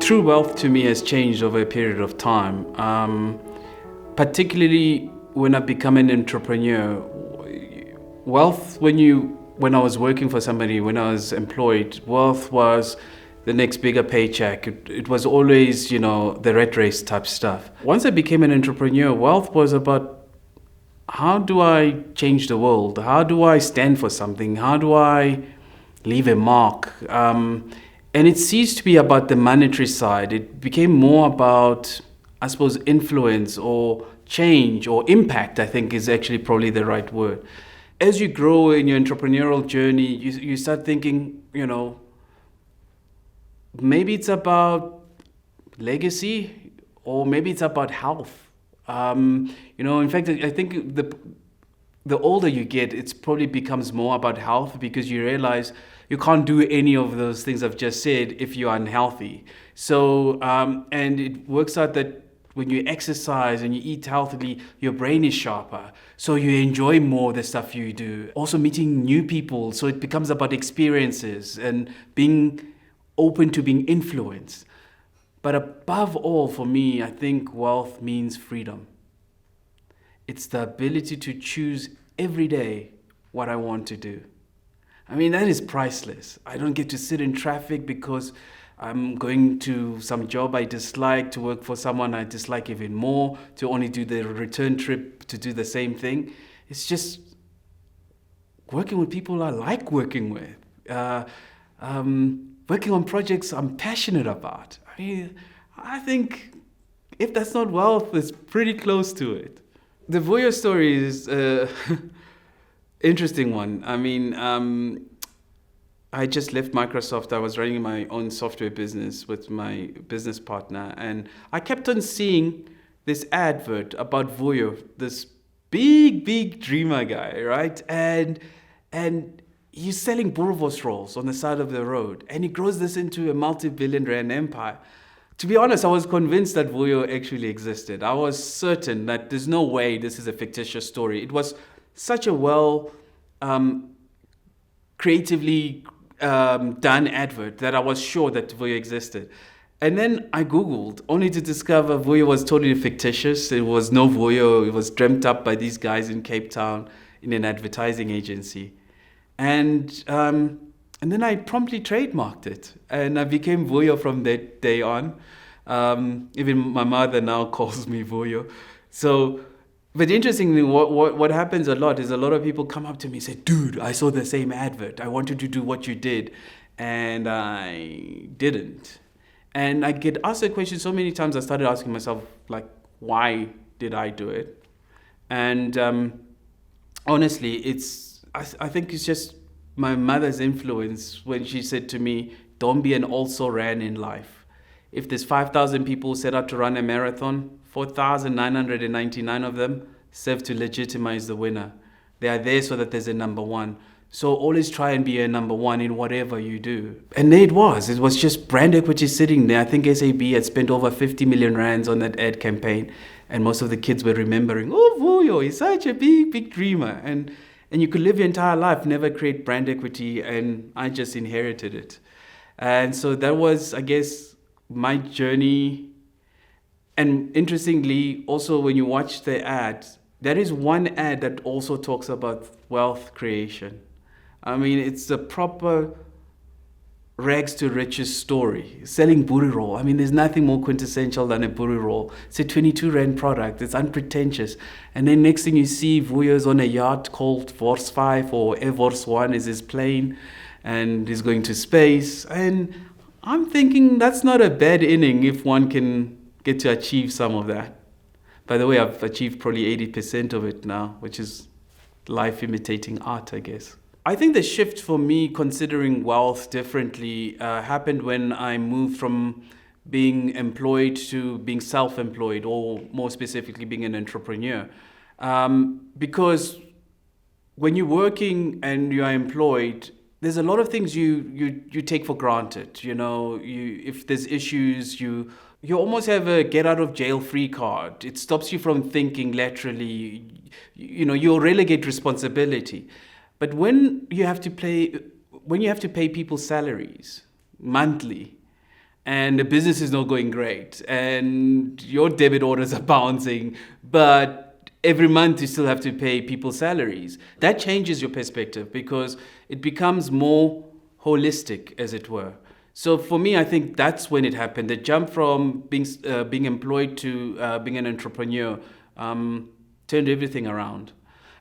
True wealth to me has changed over a period of time, particularly when I become an entrepreneur. Wealth, when I was working for somebody, when I was employed, wealth was the next bigger paycheck. It was always, the rat race type stuff. Once I became an entrepreneur, wealth was about how do I change the world? How do I stand for something? How do I leave a mark? And it ceased to be about the monetary side. It became more about, I suppose, influence or change or impact, I think is actually probably the right word. As you grow in your entrepreneurial journey, you start thinking, maybe it's about legacy or maybe it's about health. In fact, I think the older you get, it probably becomes more about health because you realize you can't do any of those things I've just said if you're unhealthy. So, and it works out that when you exercise and you eat healthily, your brain is sharper. So you enjoy more the stuff you do. Also meeting new people. So it becomes about experiences and being open to being influenced. But above all, for me, I think wealth means freedom. It's the ability to choose every day what I want to do. I mean, that is priceless. I don't get to sit in traffic because I'm going to some job I dislike, to work for someone I dislike even more, to only do the return trip to do the same thing. It's just working with people I like working with, working on projects I'm passionate about. I mean, I think if that's not wealth, it's pretty close to it. The Vuyos story is interesting one. I mean, I just left Microsoft. I was running my own software business with my business partner, and I kept on seeing this advert about Vuyo, this big dreamer guy, right? And he's selling boerewors rolls on the side of the road, and he grows this into a multi-billion rand empire. To be honest, I was convinced that Vuyo actually existed. I was certain that there's no way this is a fictitious story. It was such a well creatively done advert that I was sure that Vuyo existed. And then I Googled, only to discover Vuyo was totally fictitious. It was no Vuyo. It was dreamt up by these guys in Cape Town in an advertising agency. And then I promptly trademarked it. And I became Vuyo from that day on. Even my mother now calls me Vuyo. But interestingly, what happens a lot is a lot of people come up to me and say, dude, I saw the same advert. I wanted to do what you did. And I didn't. And I get asked that question so many times, I started asking myself, like, why did I do it? And honestly, I think it's just my mother's influence when she said to me, don't be an also-ran in life. If there's 5,000 people set out to run a marathon, 4,999 of them serve to legitimize the winner. They are there so that there's a number one. So always try and be a number one in whatever you do. And there it was. It was just brand equity sitting there. I think SAB had spent over 50 million rands on that ad campaign. And most of the kids were remembering, oh, Vuyo, he's such a big dreamer. And you could live your entire life, never create brand equity. And I just inherited it. And so that was, I guess, my journey. And interestingly, also when you watch the ad, there is one ad that also talks about wealth creation. I mean, it's a proper rags to riches story. Selling buri roll. I mean, there's nothing more quintessential than a buri roll. It's a 22 rand product. It's unpretentious. And then next thing you see, Vuyo's on a yacht called Vors 5 or Air Force 1 is his plane, and he's going to space. And I'm thinking that's not a bad inning if one can get to achieve some of that. By the way, I've achieved probably 80% of it now, which is life imitating art, I guess. I think the shift for me considering wealth differently happened when I moved from being employed to being self-employed, or more specifically being an entrepreneur. Because when you're working and you are employed, there's a lot of things you take for granted. If there's issues, you almost have a get out of jail free card. It stops you from thinking laterally. You'll relegate responsibility. But when you have to pay people's salaries monthly, and the business is not going great and your debit orders are bouncing, but every month you still have to pay people's salaries. That changes your perspective because it becomes more holistic, as it were. So for me, I think that's when it happened. The jump from being employed to being an entrepreneur turned everything around.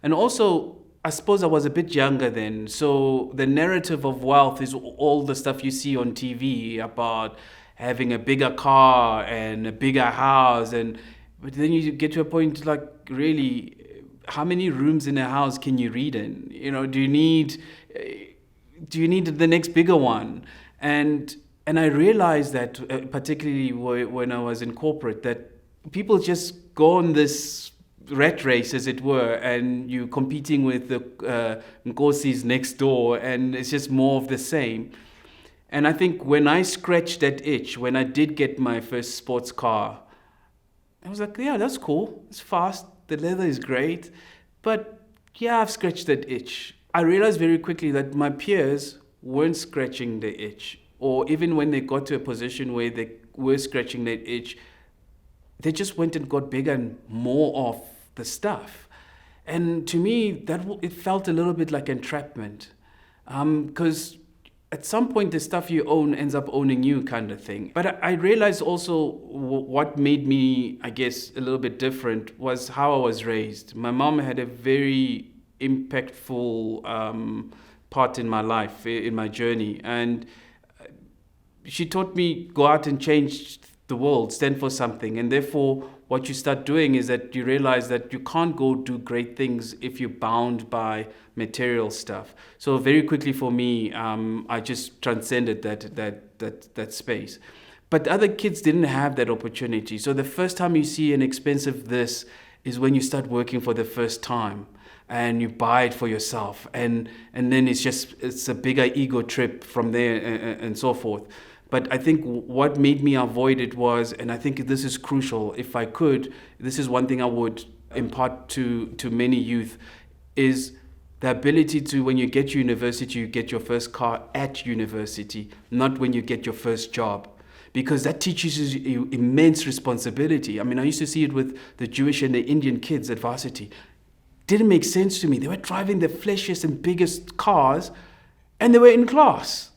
And also, I suppose I was a bit younger then. So the narrative of wealth is all the stuff you see on TV about having a bigger car and a bigger house. But then you get to a point like, really, how many rooms in a house can you read in? Do you need the next bigger one? And I realized that, particularly when I was in corporate, that people just go on this rat race, as it were, and you're competing with the Nkosis next door, and it's just more of the same. And I think when I scratched that itch, when I did get my first sports car, I was like, yeah, that's cool. It's fast. The leather is great. But yeah, I've scratched that itch. I realized very quickly that my peers weren't scratching the itch, or even when they got to a position where they were scratching that itch, they just went and got bigger and more of the stuff. And to me, it felt a little bit like entrapment, because at some point the stuff you own ends up owning you, kind of thing. But I realized also what made me, I guess, a little bit different was how I was raised. My mom had a very impactful part in my life, in my journey. And she taught me, go out and change the world, stand for something. And therefore, what you start doing is that you realize that you can't go do great things if you're bound by material stuff. So very quickly for me, I just transcended that space. But other kids didn't have that opportunity. So the first time you see an expensive this is when you start working for the first time. And you buy it for yourself, and then it's a bigger ego trip from there, and so forth. But I think what made me avoid it was, and I think this is crucial, if I could, this is one thing I would impart to many youth, is the ability to, when you get to university, you get your first car at university, not when you get your first job. Because that teaches you immense responsibility. I mean, I used to see it with the Jewish and the Indian kids at varsity. Didn't make sense to me. They were driving the flashiest and biggest cars, and they were in class,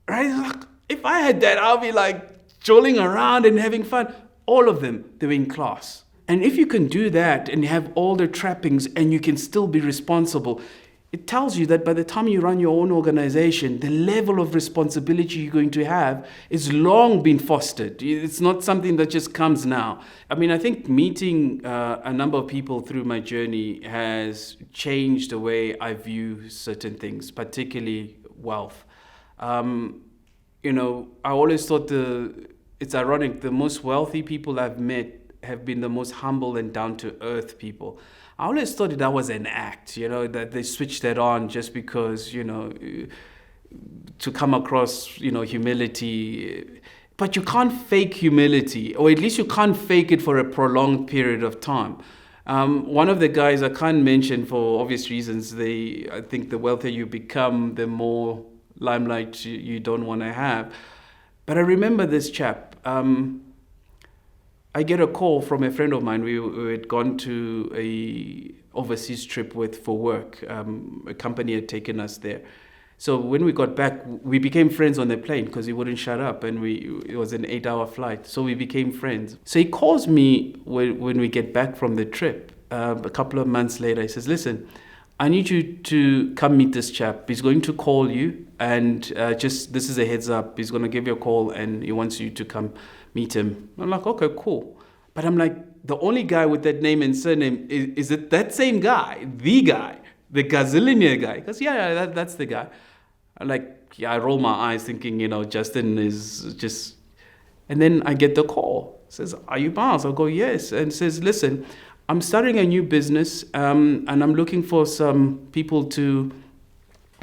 right? Like, if I had that, I'll be like jolling around and having fun. All of them, they were in class. And if you can do that and have all the trappings and you can still be responsible, it tells you that by the time you run your own organization, the level of responsibility you're going to have is long been fostered. It's not something that just comes now. I mean, I think meeting a number of people through my journey has changed the way I view certain things, particularly wealth. I always thought it's ironic, the most wealthy people I've met have been the most humble and down-to-earth people. I always thought that was an act, that they switched that on just because, to come across, humility. But you can't fake humility, or at least you can't fake it for a prolonged period of time. One of the guys I can't mention for obvious reasons, I think the wealthier you become, the more limelight you don't want to have. But I remember this chap. I get a call from a friend of mine. We had gone to a overseas trip for work. A company had taken us there. So when we got back, we became friends on the plane because he wouldn't shut up, and it was an 8-hour flight. So we became friends. So he calls me when we get back from the trip. A couple of months later, he says, "Listen, I need you to come meet this chap. He's going to call you, and this is a heads up. He's going to give you a call, and he wants you to come meet him." I'm like, okay, cool. But I'm like, the only guy with that name and surname, is it that same guy, the gazillionaire guy? Because that's the guy. I roll my eyes thinking, Justin is just... And then I get the call. Says, "Are you Miles?" I'll go, "Yes." And says, "Listen, I'm starting a new business, and I'm looking for some people to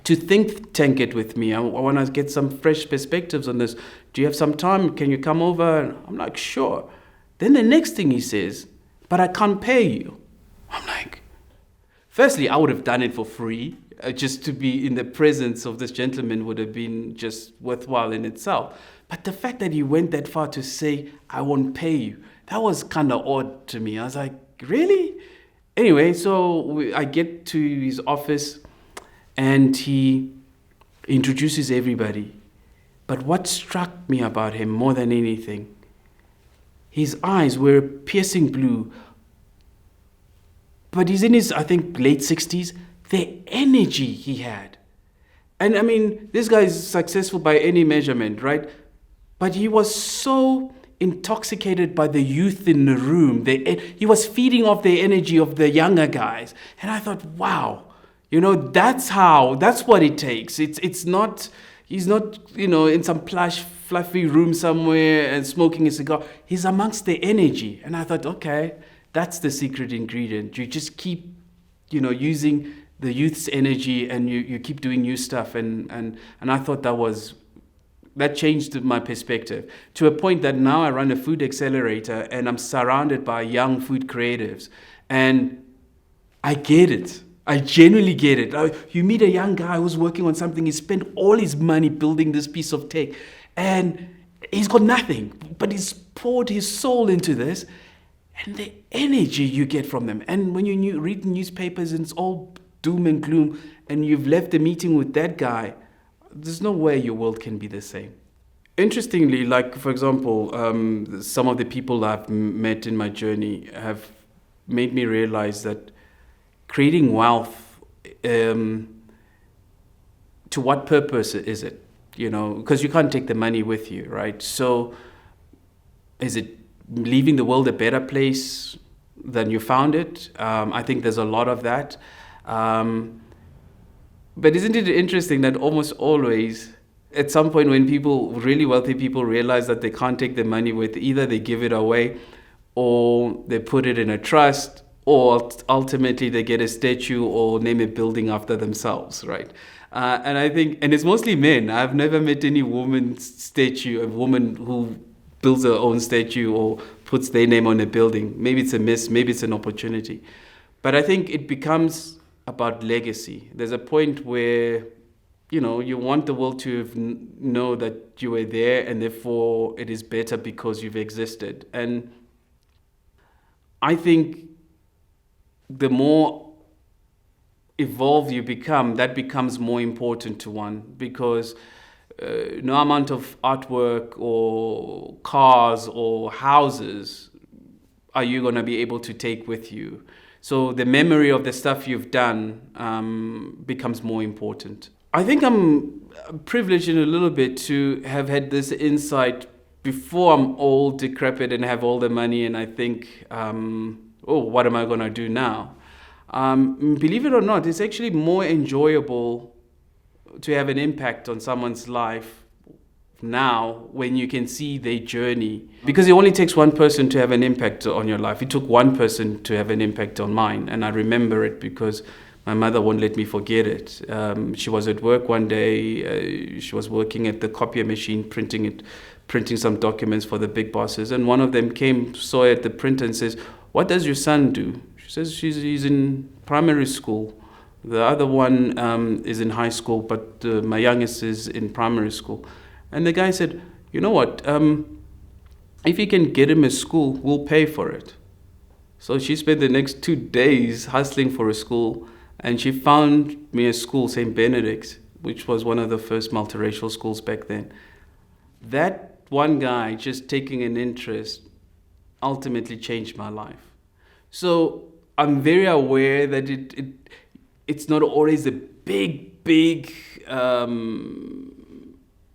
think tank it with me. I want to get some fresh perspectives on this. Do you have some time? Can you come over?" And I'm like, "Sure." Then the next thing he says, "But I can't pay you." I'm like, firstly, I would have done it for free. just to be in the presence of this gentleman would have been just worthwhile in itself. But the fact that he went that far to say, I won't pay you, that was kind of odd to me. I was like, really? Anyway, so I get to his office and he introduces everybody. But what struck me about him more than anything, his eyes were piercing blue. But he's in his, I think, late 60s. The energy he had. And I mean, this guy is successful by any measurement, right? But he was so intoxicated by the youth in the room. He was feeding off the energy of the younger guys. And I thought, wow, that's what it takes. He's not, in some plush, fluffy room somewhere and smoking a cigar. He's amongst the energy. And I thought, okay, that's the secret ingredient. You just keep, using the youth's energy and you keep doing new stuff. And I thought that changed my perspective to a point that now I run a food accelerator and I'm surrounded by young food creatives. And I get it. I genuinely get it. You meet a young guy who's working on something, he spent all his money building this piece of tech and he's got nothing, but he's poured his soul into this. And the energy you get from them. And when you read newspapers and it's all doom and gloom and you've left a meeting with that guy, there's no way your world can be the same. Interestingly, like, for example, some of the people I've met in my journey have made me realize that creating wealth, to what purpose is it? Because you can't take the money with you, right? So is it leaving the world a better place than you found it? I think there's a lot of that. But isn't it interesting that almost always, at some point when really wealthy people realize that they can't take the money with, either they give it away or they put it in a trust, or ultimately they get a statue or name a building after themselves, right? And I think, and it's mostly men. I've never met any a woman who builds her own statue or puts their name on a building. Maybe it's a miss, maybe it's an opportunity. But I think it becomes about legacy. There's a point where, you want the world to know that you were there and therefore it is better because you've existed. And I think the more evolved you become, that becomes more important to one, because no amount of artwork or cars or houses are you going to be able to take with you. So the memory of the stuff you've done becomes more important. I think I'm privileged in a little bit to have had this insight before I'm old, decrepit, and have all the money, and I think, what am I going to do now? Believe it or not, it's actually more enjoyable to have an impact on someone's life now when you can see their journey. Because it only takes one person to have an impact on your life. It took one person to have an impact on mine. And I remember it because my mother won't let me forget it. She was at work one day. She was working at the copier machine, printing some documents for the big bosses. And one of them came, saw it at the printer and says, "What does your son do?" She says, he's in primary school. The other one is in high school, but my youngest is in primary school. And the guy said, "You know what? If you can get him a school, we'll pay for it." So she spent the next 2 days hustling for a school, and she found me a school, St. Benedict's, which was one of the first multiracial schools back then. That one guy just taking an interest ultimately changed my life. So I'm very aware that it's not always the big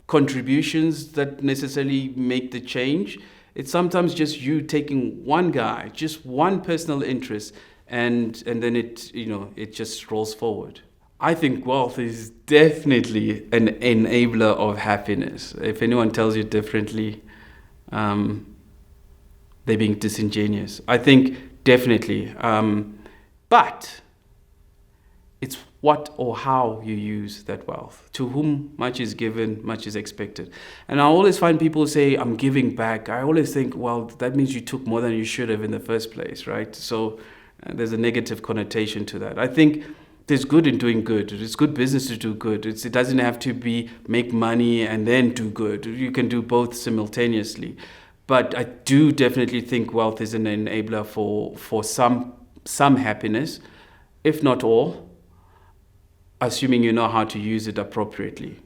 contributions that necessarily make the change. It's sometimes just you taking one guy, just one personal interest, and then it just rolls forward. I think wealth is definitely an enabler of happiness. If anyone tells you differently, they're being disingenuous. I think definitely, but it's what or how you use that wealth. To whom much is given, much is expected. And I always find people say, "I'm giving back." I always think, well, that means you took more than you should have in the first place, right? So there's a negative connotation to that. I think there's good in doing good. It's good business to do good. It doesn't have to be make money and then do good. You can do both simultaneously. But I do definitely think wealth is an enabler for some happiness, if not all, assuming you know how to use it appropriately.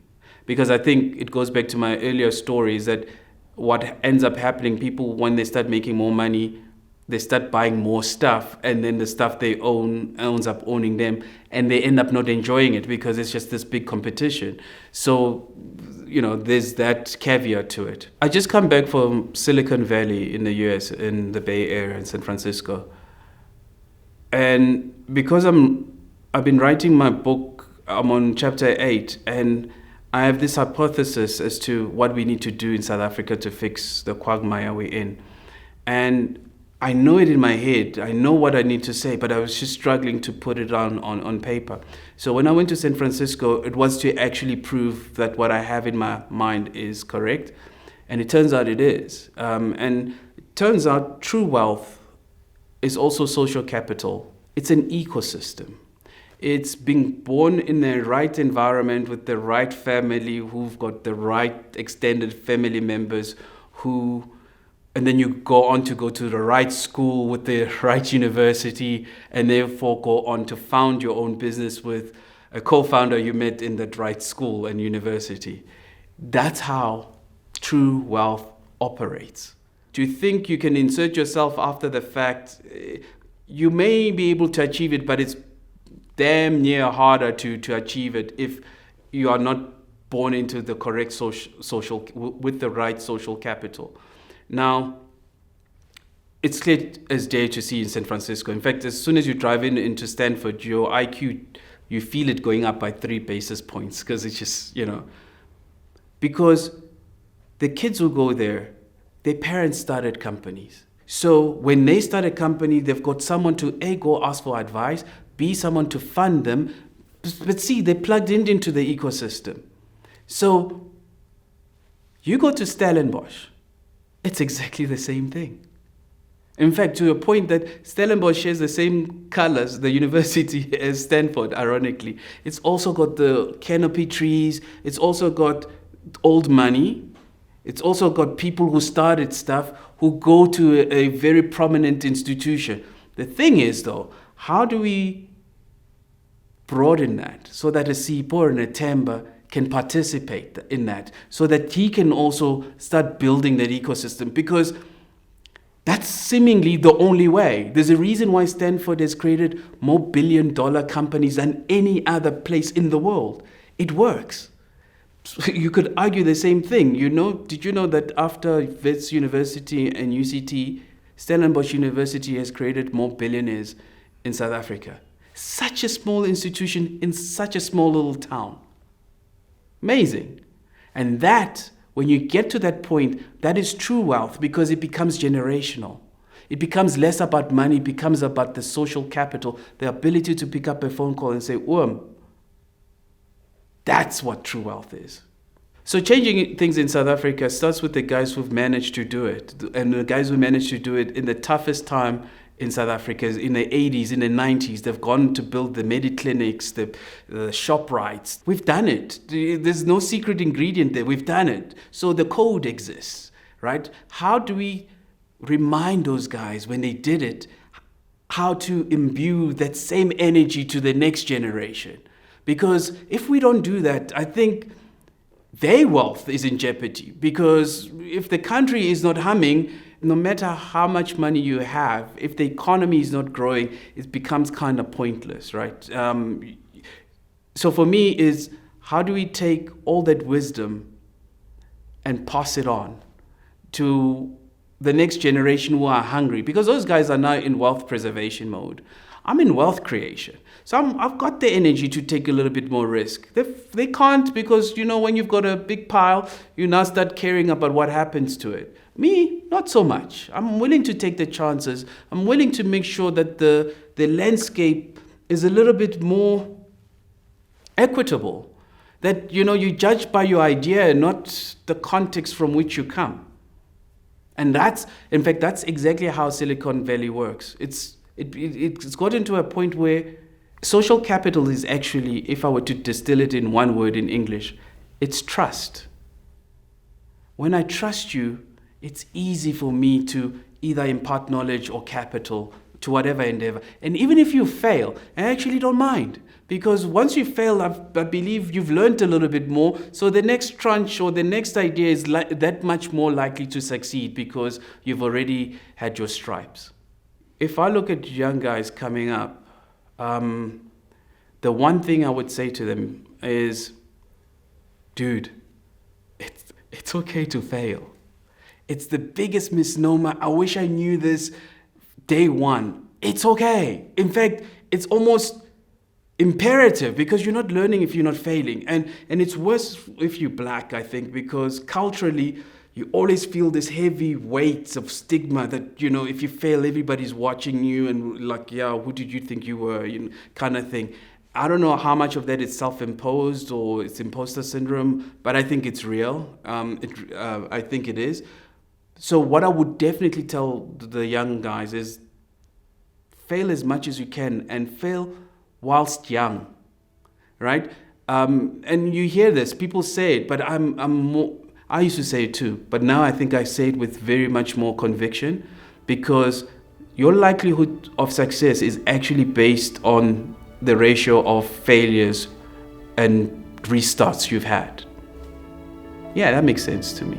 Because I think it goes back to my earlier stories that what ends up happening, people, when they start making more money, they start buying more stuff, and then the stuff they own ends up owning them, and they end up not enjoying it because it's just this big competition. So, there's that caveat to it. I just come back from Silicon Valley in the US, in the Bay Area in San Francisco. And because I've been writing my book, I'm on chapter 8, and I have this hypothesis as to what we need to do in South Africa to fix the quagmire we're in. And I know it in my head. I know what I need to say, but I was just struggling to put it on paper. So when I went to San Francisco, it was to actually prove that what I have in my mind is correct. And it turns out it is. And it turns out true wealth is also social capital. It's an ecosystem. It's being born in the right environment with the right family who've got the right extended family members and then you go on to go to the right school with the right university, and therefore go on to found your own business with a co-founder you met in that right school and university. That's how true wealth operates. Do you think you can insert yourself after the fact? You may be able to achieve it, but it's damn near harder to achieve it if you are not born into the correct social with the right social capital. Now, it's clear as day to see in San Francisco. In fact, as soon as you drive into Stanford, your IQ, you feel it going up by 3 basis points because it's just, because the kids who go there, their parents started companies. So when they start a company, they've got someone to A, go ask for advice, B, someone to fund them, but C, they're plugged into the ecosystem. So you go to Stellenbosch, it's exactly the same thing. In fact, to a point that Stellenbosch shares the same colors, the university, as Stanford, ironically. It's also got the canopy trees. It's also got old money. It's also got people who started stuff who go to a very prominent institution. The thing is, though, how do we broaden that so that a Sipho and a Temba can participate in that, so that he can also start building that ecosystem? Because that's seemingly the only way. There's a reason why Stanford has created more billion-dollar companies than any other place in the world. It works. So you could argue the same thing. Did you know that after Wits University and UCT, Stellenbosch University has created more billionaires in South Africa? Such a small institution in such a small little town. Amazing. And that, when you get to that point, that is true wealth, because it becomes generational. It becomes less about money, it becomes about the social capital, the ability to pick up a phone call and say, that's what true wealth is. So changing things in South Africa starts with the guys who've managed to do it. And the guys who managed to do it in the toughest time in South Africa, in the 80s, in the 90s, they've gone to build the Mediclinics, the ShopRites. We've done it. There's no secret ingredient there. We've done it. So the code exists, right? How do we remind those guys when they did it, how to imbue that same energy to the next generation? Because if we don't do that, I think their wealth is in jeopardy. Because if the country is not humming, no matter how much money you have, if the economy is not growing, it becomes kind of pointless, right? So for me is, how do we take all that wisdom and pass it on to the next generation who are hungry? Because those guys are now in wealth preservation mode. I'm in wealth creation. So I've got the energy to take a little bit more risk. They can't, because, when you've got a big pile, you now start caring about what happens to it. Me, not so much. I'm willing to take the chances. I'm willing to make sure that the landscape is a little bit more equitable. That, you judge by your idea and not the context from which you come. And that's exactly how Silicon Valley works. It's gotten to a point where Social capital is actually, if I were to distill it in one word in English, it's trust. When I trust you, it's easy for me to either impart knowledge or capital to whatever endeavor. And even if you fail, I actually don't mind. Because once you fail, I believe you've learned a little bit more. So the next tranche or the next idea is that much more likely to succeed because you've already had your stripes. If I look at young guys coming up, the one thing I would say to them is, dude, it's okay to fail. It's the biggest misnomer. I wish I knew this day one. It's okay. In fact, it's almost imperative because you're not learning if you're not failing. And it's worse if you're black, I think, because culturally, you always feel this heavy weight of stigma that, if you fail, everybody's watching you and like, yeah, who did you think you were, kind of thing. I don't know how much of that is self-imposed or it's imposter syndrome, but I think it's real. I think it is. So what I would definitely tell the young guys is fail as much as you can and fail whilst young, right? And you hear this, people say it, but I used to say it too, but now I think I say it with very much more conviction because your likelihood of success is actually based on the ratio of failures and restarts you've had. Yeah, that makes sense to me.